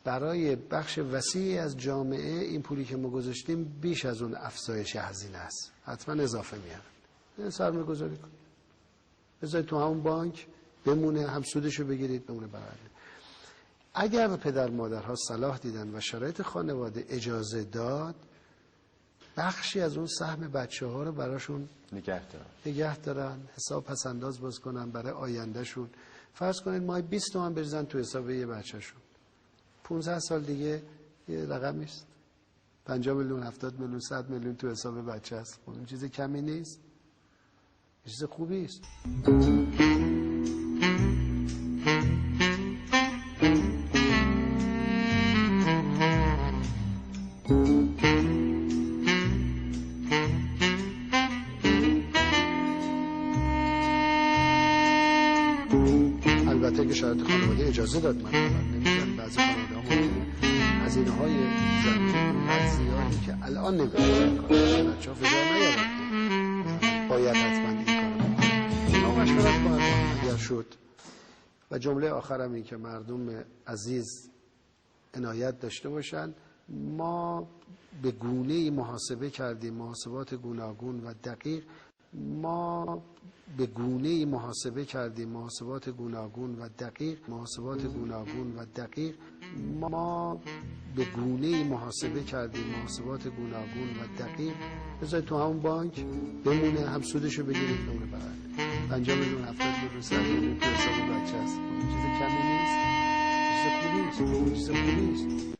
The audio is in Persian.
برای بخش وسیعی از جامعه این پولی که ما گذاشتیم بیش از اون افزایش هزینه است، حتما اضافه میارن. سرمایه گذاری کن، بذارید تو همون بانک بمونه، هم سودشو بگیرید بمونه برنده. اگر پدر مادرها صلاح دیدن و شرایط خانواده اجازه داد، بخشی از اون سهم بچه ها رو براشون نگه دارن، حساب پس انداز باز کنن برای آیندهشون. فرض کنید ماهی 20 تومن بریزن تو حساب یه بچه‌شون، 15 سال دیگه یه رقمی است، 50 میلیون 70 میلیون 100 میلیون تو حساب بچه است. اون چیز کمی نیست، چیز خوبی است. البته که شرایط خانواده اجازه داد، من نمیگم بعضی خانواده ها هزینه های زمین زیادی که الان نمیتونن کنن، بچه ها فشار نیارن باید حتما این کار رو مشورت کنن اگر شد. و جمله آخرم این که مردم عزیز عنایت داشته باشن، ما به گونه‌ای محاسبه کردیم، محاسبات گوناگون و دقیق، ما به گونه‌ای محاسبه کردیم، محاسبات گوناگون و دقیق، محاسبات گوناگون و دقیق، ما به گونه‌ای محاسبه کردیم، محاسبات گوناگون و دقیق. بذارید تو همون بانک بمونه، هم سودشو بگیرید بمونه برنده. 50 میلیون 70 میلیون 100 میلیون تو حساب بچه است. این چیز کمی نیست، چیز خوبی است، چیز خوبی است.